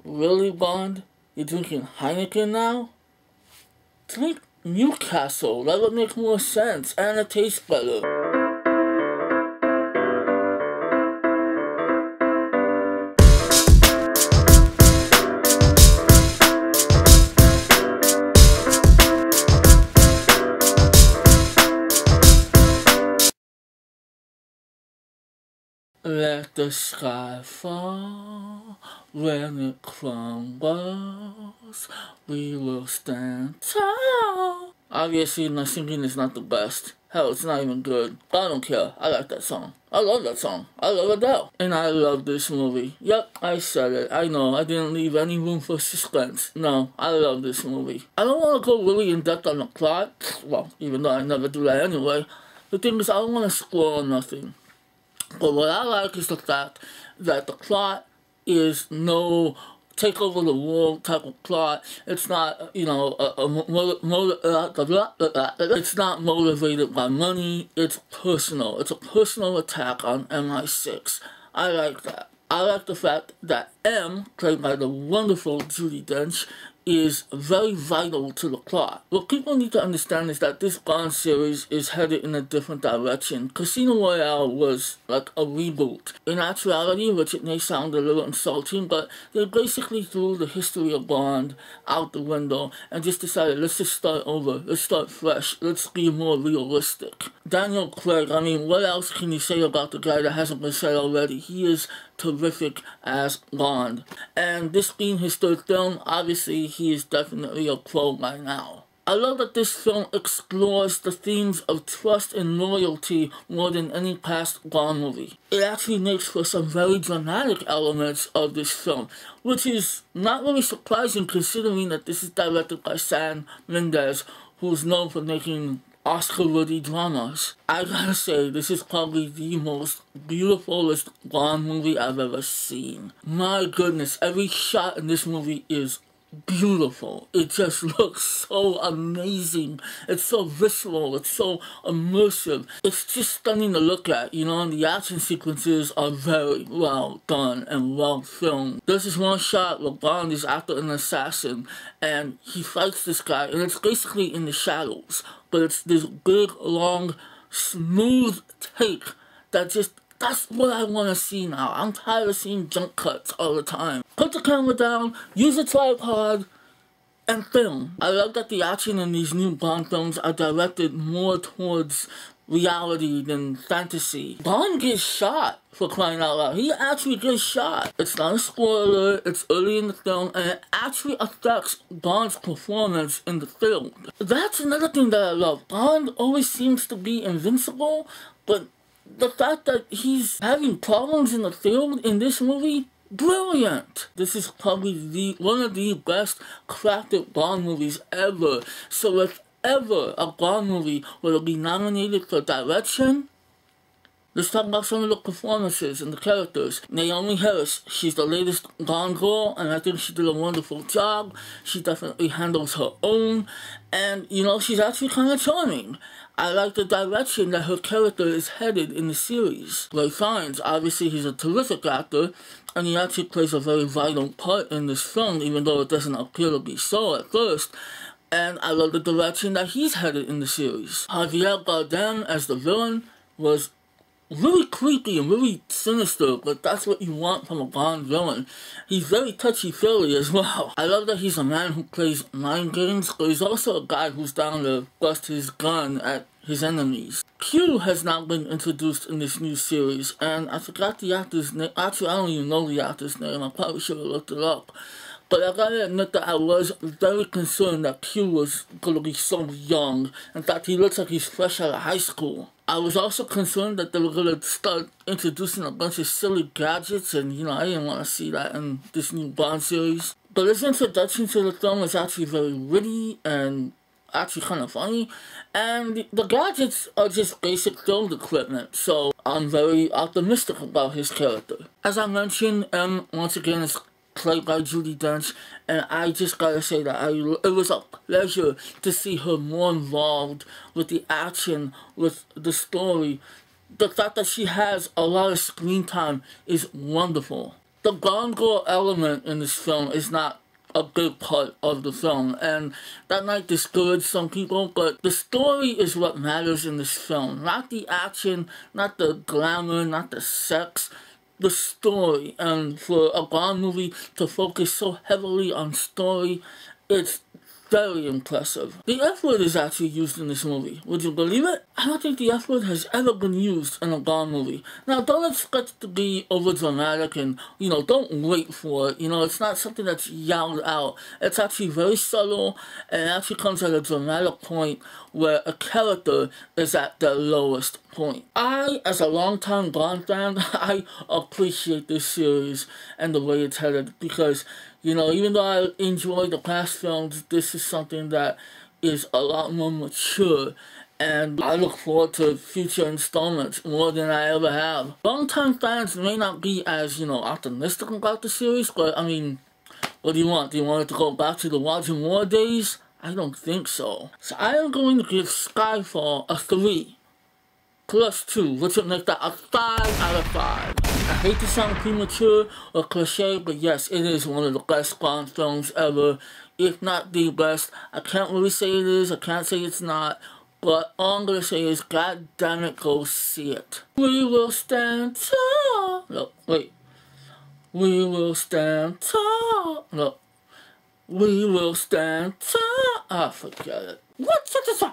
Really, Bond? You're drinking Heineken now? Drink Newcastle. That would make more sense, and it tastes better. Let the sky fall, when it crumbles, we will stand tall. Obviously, my singing is not the best. Hell, it's not even good. But I don't care. I like that song. I love that song. I love Adele. And I love this movie. Yep, I said it. I know, I didn't leave any room for suspense. No, I love this movie. I don't want to go really in depth on the plot. Well, even though I never do that anyway. The thing is, I don't want to spoil nothing. But what I like is the fact that the plot is no take over the world type of plot. It's not, it's not motivated by money. It's personal. It's a personal attack on MI6. I like that. I like the fact that M, played by the wonderful Judi Dench, is very vital to the plot. What people need to understand is that this Bond series is headed in a different direction. Casino Royale was like a reboot. In actuality, which it may sound a little insulting, but they basically threw the history of Bond out the window and just decided, let's just start over, let's start fresh, let's be more realistic. Daniel Craig, I mean, what else can you say about the guy that hasn't been said already? He is terrific as Bond. And this being his third film, obviously he is definitely a pro by now. I love that this film explores the themes of trust and loyalty more than any past Bond movie. It actually makes for some very dramatic elements of this film, which is not really surprising considering that this is directed by Sam Mendes, who's known for making Oscar-worthy dramas. I gotta say, this is probably the most beautifulest Bond movie I've ever seen. My goodness, every shot in this movie is beautiful. It just looks so amazing. It's so visceral. It's so immersive. It's just stunning to look at, and the action sequences are very well done and well filmed. There's this one shot where Bond is after an assassin and he fights this guy, and it's basically in the shadows, but it's this big, long, smooth take that's what I want to see now. I'm tired of seeing jump cuts all the time. Put the camera down, use a tripod, and film. I love that the action in these new Bond films are directed more towards reality than fantasy. Bond gets shot, for crying out loud. He actually gets shot. It's not a spoiler, it's early in the film, and it actually affects Bond's performance in the film. That's another thing that I love. Bond always seems to be invincible, but the fact that he's having problems in the field in this movie, brilliant. This is probably one of the best crafted Bond movies ever. So if ever a Bond movie will be nominated for direction, let's talk about some of the performances and the characters. Naomi Harris, she's the latest Bond girl, and I think she did a wonderful job. She definitely handles her own, and she's actually kind of charming. I like the direction that her character is headed in the series. Ray Fiennes, obviously he's a terrific actor, and he actually plays a very vital part in this film, even though it doesn't appear to be so at first. And I love the direction that he's headed in the series. Javier Bardem as the villain was really creepy and really sinister, but that's what you want from a Bond villain. He's very touchy-feely as well. I love that he's a man who plays mind games, but he's also a guy who's down to bust his gun at his enemies. Q has now been introduced in this new series, and I forgot the actor's name. Actually, I don't even know the actor's name. I probably should have looked it up. But I gotta admit that I was very concerned that Q was gonna be so young. In fact, he looks like he's fresh out of high school. I was also concerned that they were gonna start introducing a bunch of silly gadgets, and I didn't want to see that in this new Bond series. But his introduction to the film is actually very witty and actually kind of funny, and the gadgets are just basic field equipment, so I'm very optimistic about his character. As I mentioned, M once again is played by Judi Dench, and I just gotta say that it was a pleasure to see her more involved with the action, with the story. The fact that she has a lot of screen time is wonderful. The Gone Girl element in this film is not a big part of the film, and that might discourage some people, but the story is what matters in this film. Not the action, not the glamour, not the sex, the story. And for a Bond movie to focus so heavily on story, it's very impressive. The F word is actually used in this movie. Would you believe it? I don't think the F word has ever been used in a Bond movie. Now, don't expect it to be over dramatic and, don't wait for it. It's not something that's yelled out. It's actually very subtle, and it actually comes at a dramatic point where a character is at their lowest point. I, as a longtime Bond fan, I appreciate this series and the way it's headed because, even though I enjoy the past films, this is something that is a lot more mature, and I look forward to future installments more than I ever have. Longtime fans may not be as, optimistic about the series, but I mean, what do you want? Do you want it to go back to the Roger Moore days? I don't think so. So I am going to give Skyfall a 3 plus 2, which would make that a 5 out of 5. I hate to sound premature or cliche, but yes, it is one of the best Bond films ever, if not the best. I can't really say it is, I can't say it's not, but all I'm gonna say is, god damn it, go see it. We will stand tall. No, wait. We will stand tall. No. We will stand tall. Ah, forget it. What's it?